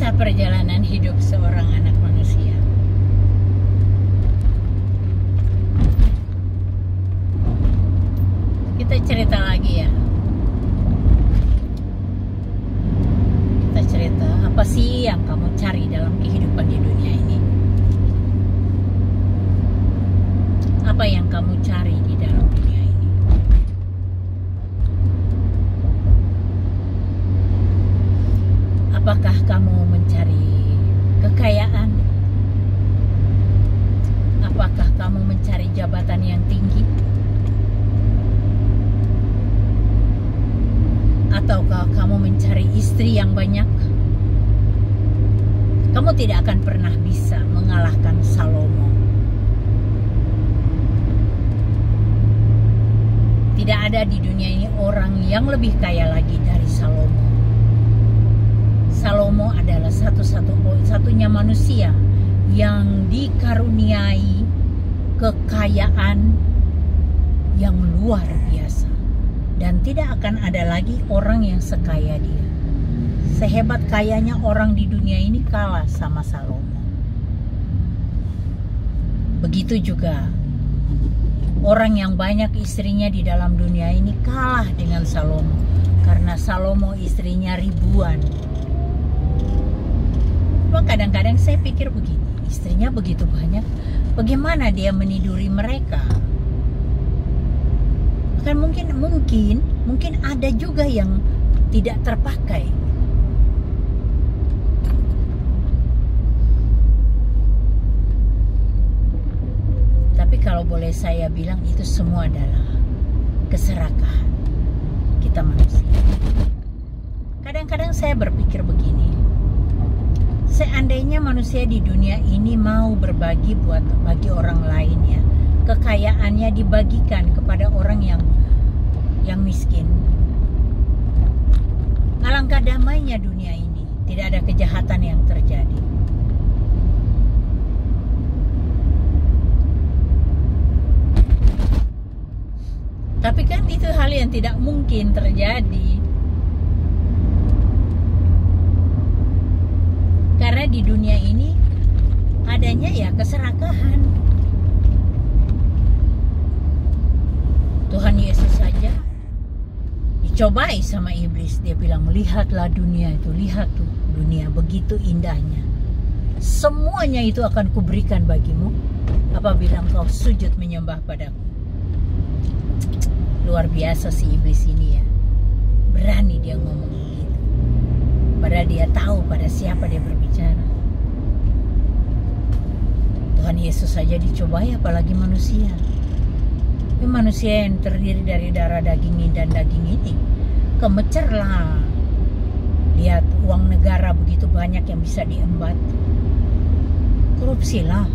Inilah perjalanan hidup seorang anak manusia. Kita cerita lagi ya. Kita cerita apa sih yang kamu cari dalam kehidupan di dunia ini? Apa yang kamu cari di dalam dunia ini? Apakah kamu mencari kekayaan? Apakah kamu mencari jabatan yang tinggi? Ataukah kamu mencari istri yang banyak? Kamu tidak akan pernah bisa mengalahkan Salomo. Tidak ada di dunia ini orang yang lebih kaya lagi dari Salomo. Salomo adalah satu-satunya manusia yang dikaruniai kekayaan yang luar biasa. Dan tidak akan ada lagi orang yang sekaya dia. Sehebat kayanya orang di dunia ini kalah sama Salomo. Begitu juga orang yang banyak istrinya di dalam dunia ini kalah dengan Salomo. Karena Salomo istrinya ribuan. Kadang-kadang saya pikir begini, istrinya begitu banyak, bagaimana dia meniduri mereka? Kan mungkin ada juga yang tidak terpakai. Tapi kalau boleh saya bilang, itu semua adalah keserakahan kita manusia. Kadang-kadang saya berpikir begini, seandainya manusia di dunia ini mau berbagi bagi orang lain ya, kekayaannya dibagikan kepada orang yang miskin. Alangkah damainya dunia ini, tidak ada kejahatan yang terjadi. Tapi kan itu hal yang tidak mungkin terjadi. Karena di dunia ini adanya ya keserakahan. Tuhan Yesus saja dicobai sama iblis. Dia bilang, lihatlah dunia itu, lihat tuh dunia begitu indahnya. Semuanya itu akan kuberikan bagimu apabila engkau sujud menyembah padaku. Luar biasa si iblis ini ya. Berani dia ngomong begitu. Padahal dia tahu pada siapa dia berbicara. Tuhan Yesus saja dicobai, apalagi manusia. Ini manusia yang terdiri dari darah daging dan daging ini kemecerlah. Lihat uang negara begitu banyak yang bisa diembat. Korupsilah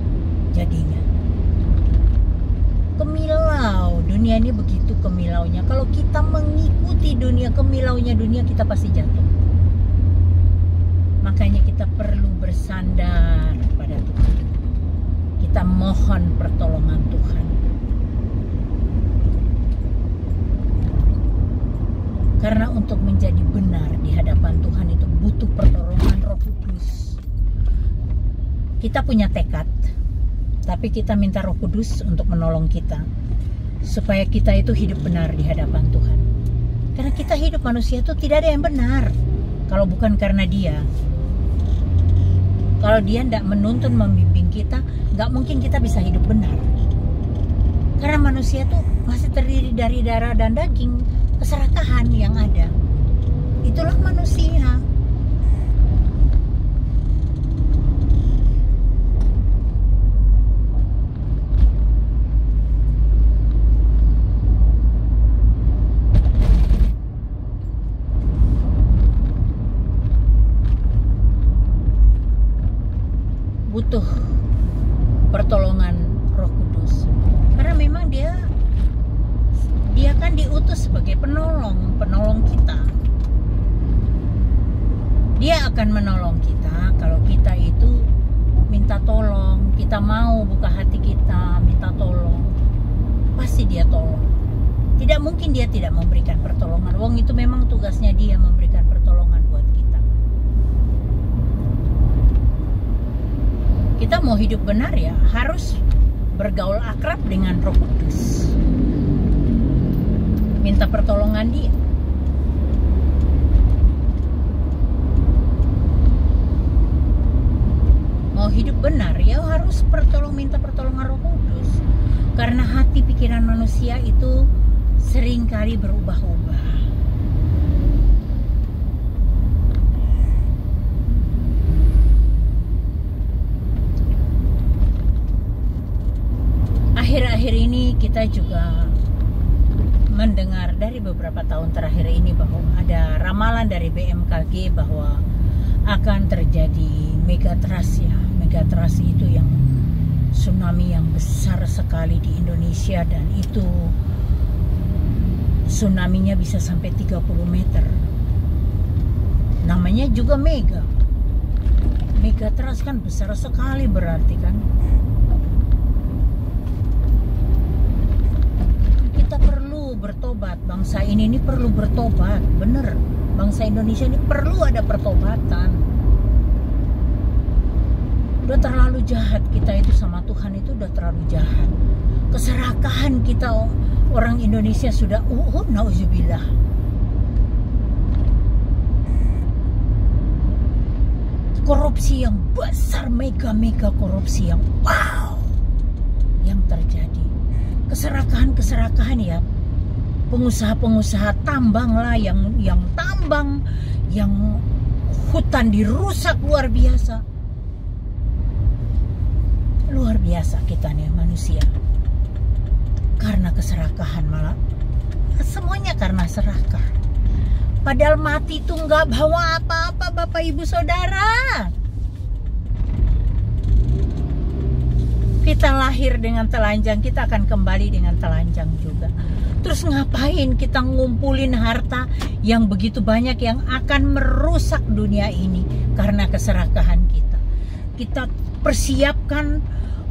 jadinya. Kemilau, dunia ini begitu kemilaunya. Kalau kita mengikuti dunia, kemilaunya dunia, kita pasti jatuh. Makanya kita perlu bersandar pada Tuhan. Kita mohon pertolongan Tuhan. Karena untuk menjadi benar di hadapan Tuhan itu butuh pertolongan Roh Kudus. Kita punya tekad, tapi kita minta Roh Kudus untuk menolong kita supaya kita itu hidup benar di hadapan Tuhan. Karena kita hidup manusia itu tidak ada yang benar kalau bukan karena Dia. Kalau Dia tidak menuntun, membimbing kita, nggak mungkin kita bisa hidup benar. Karena manusia itu masih terdiri dari darah dan daging, keserakahan yang ada. Itulah manusia. Butuh pertolongan Roh Kudus. Karena memang dia kan diutus sebagai penolong kita. Dia akan menolong kita kalau kita itu minta tolong, kita mau buka hati kita, minta tolong. Pasti Dia tolong. Tidak mungkin Dia tidak memberikan pertolongan. Wong itu memang tugasnya Dia memberikan pertolongan buat kita. kita mau hidup benar ya harus bergaul akrab dengan Roh Kudus. Minta pertolongan Dia. Mau hidup benar ya harus minta pertolongan Roh Kudus. Karena hati pikiran manusia itu seringkali berubah-ubah. Akhir-akhir ini kita juga mendengar dari beberapa tahun terakhir ini bahwa ada ramalan dari BMKG bahwa akan terjadi megatrust ya. Megatrust itu yang tsunami yang besar sekali di Indonesia, dan itu tsunami-nya bisa sampai 30 meter. Namanya juga mega. Megatrust kan besar sekali berarti kan. Kita perlu bertobat, bangsa ini perlu bertobat, bener. Bangsa Indonesia ini perlu ada pertobatan. Udah terlalu jahat kita itu sama Tuhan, itu udah terlalu jahat. Keserakahan kita orang Indonesia sudah nauzubillah. Korupsi yang besar, mega korupsi yang wow yang terjadi. Keserakahan ya. Pengusaha-pengusaha tambang lah yang tambang, yang hutan dirusak luar biasa. Luar biasa kita nih manusia. Karena keserakahan malah. Semuanya karena serakah. Padahal mati itu nggak bawa apa-apa Bapak Ibu Saudara. Kita lahir dengan telanjang, kita akan kembali dengan telanjang juga. Terus ngapain kita ngumpulin harta yang begitu banyak yang akan merusak dunia ini karena keserakahan kita. Kita persiapkan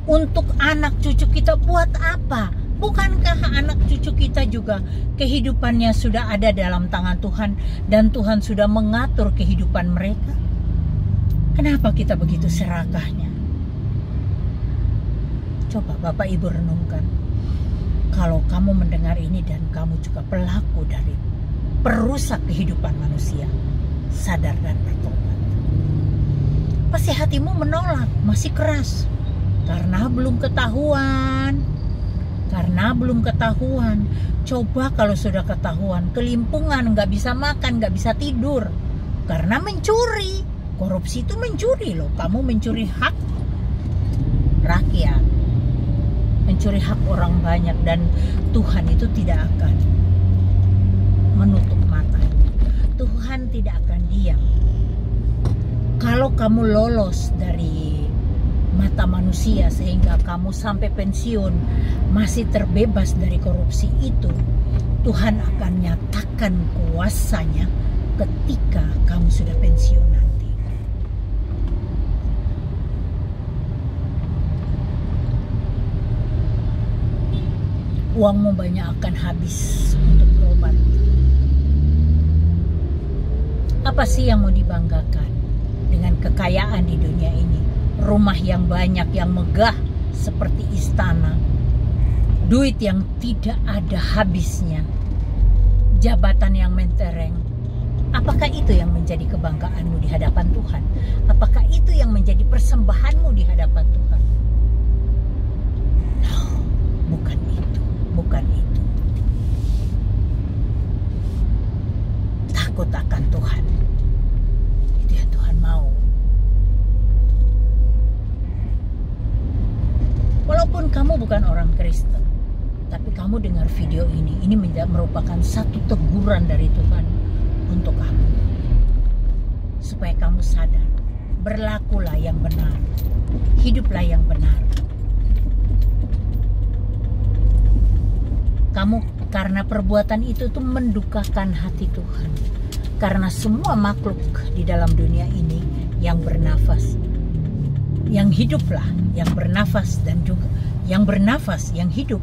untuk anak cucu kita buat apa? Bukankah anak cucu kita juga kehidupannya sudah ada dalam tangan Tuhan dan Tuhan sudah mengatur kehidupan mereka? Kenapa kita begitu serakahnya? Coba Bapak Ibu renungkan. Kalau kamu mendengar ini dan kamu juga pelaku dari perusak kehidupan manusia, sadar dan bertobat. Pasti hatimu menolak, masih keras. Karena belum ketahuan. Coba kalau sudah ketahuan, kelimpungan, nggak bisa makan, nggak bisa tidur. Karena mencuri. Korupsi itu mencuri loh. Kamu mencuri hak rakyat. Mencuri hak orang banyak, dan Tuhan itu tidak akan menutup matanya. Tuhan tidak akan diam. Kalau kamu lolos dari mata manusia sehingga kamu sampai pensiun masih terbebas dari korupsi itu, Tuhan akan nyatakan kuasanya ketika kamu sudah pensiun nanti. Uangmu banyak akan habis untuk berobat. Apa sih yang mau dibanggakan dengan kekayaan di dunia ini? Rumah yang banyak, yang megah seperti istana, duit yang tidak ada habisnya, jabatan yang mentereng. Apakah itu yang menjadi kebanggaanmu di hadapan Tuhan? Apakah itu yang menjadi persembahanmu di hadapan Tuhan? No, bukan itu. Takut akan Tuhan, itu yang Tuhan mau. Walaupun kamu bukan orang Kristen, tapi kamu dengar video ini merupakan satu teguran dari Tuhan untuk kamu, supaya kamu sadar, berlakulah yang benar, hiduplah yang benar. Kamu karena perbuatan itu tuh mendukakan hati Tuhan, karena semua makhluk di dalam dunia ini yang bernafas, yang hiduplah, yang bernafas, dan juga yang bernafas, yang hidup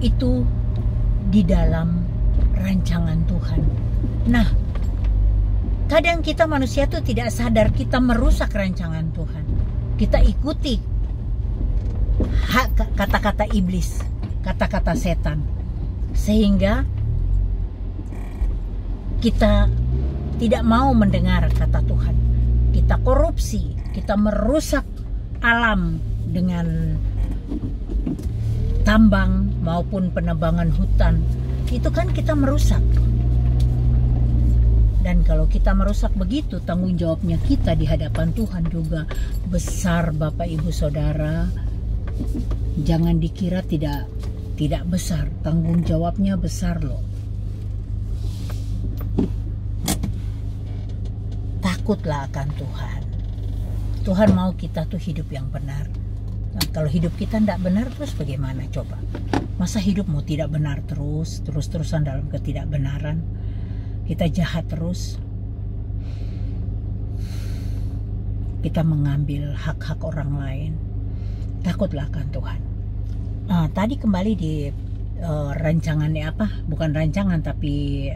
itu di dalam rancangan Tuhan. Nah, kadang kita manusia tuh tidak sadar kita merusak rancangan Tuhan. kita ikuti kata-kata iblis, kata-kata setan, sehingga kita tidak mau mendengar kata Tuhan. Kita korupsi, kita merusak alam dengan tambang maupun penebangan hutan. Itu kan kita merusak. Dan kalau kita merusak begitu, tanggung jawabnya kita di hadapan Tuhan juga besar, Bapak Ibu Saudara. Jangan dikira tidak besar, tanggung jawabnya besar loh. Takutlah akan Tuhan. Tuhan mau kita tuh hidup yang benar. Nah, kalau hidup kita tidak benar, terus bagaimana coba? Masa hidupmu tidak benar terus-terusan dalam ketidakbenaran? Kita jahat terus. Kita mengambil hak-hak orang lain. Takutlah akan Tuhan. Tadi kembali di rancangannya apa? Bukan rancangan tapi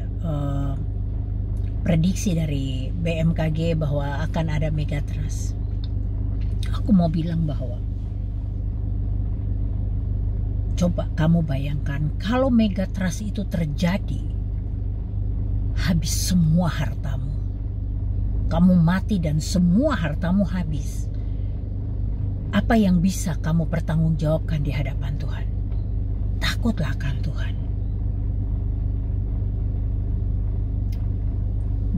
prediksi dari BMKG bahwa akan ada megatrust. Aku mau bilang bahwa coba kamu bayangkan kalau megatrust itu terjadi, habis semua hartamu. Kamu mati dan semua hartamu habis. Apa yang bisa kamu pertanggungjawabkan di hadapan Tuhan? Takutlah akan Tuhan.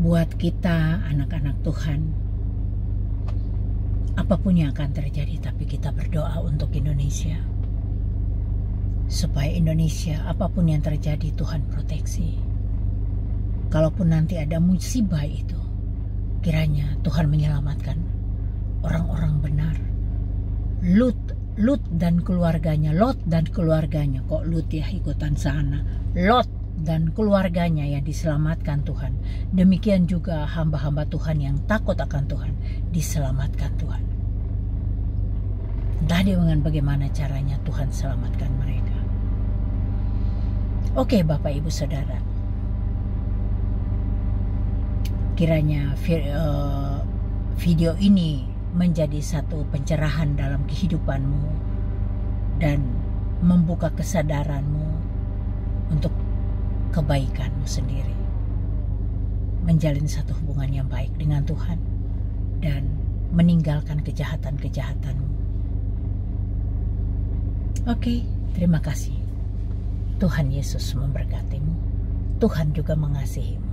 Buat kita anak-anak Tuhan, apapun yang akan terjadi, tapi kita berdoa untuk Indonesia. Supaya Indonesia, apapun yang terjadi, Tuhan proteksi. Kalaupun nanti ada musibah itu, kiranya Tuhan menyelamatkan orang-orang benar. Lut dan keluarganya, Lot dan keluarganya, kok Lut ya ikutan sana, Lot dan keluarganya yang diselamatkan Tuhan. Demikian juga hamba-hamba Tuhan yang takut akan Tuhan, diselamatkan Tuhan. Entah dengan bagaimana caranya Tuhan selamatkan mereka. Oke Bapak Ibu Saudara, kiranya video ini menjadi satu pencerahan dalam kehidupanmu dan membuka kesadaranmu untuk kebaikanmu sendiri, menjalin satu hubungan yang baik dengan Tuhan dan meninggalkan kejahatan-kejahatanmu. Oke, terima kasih. Tuhan Yesus memberkatimu. Tuhan juga mengasihimu.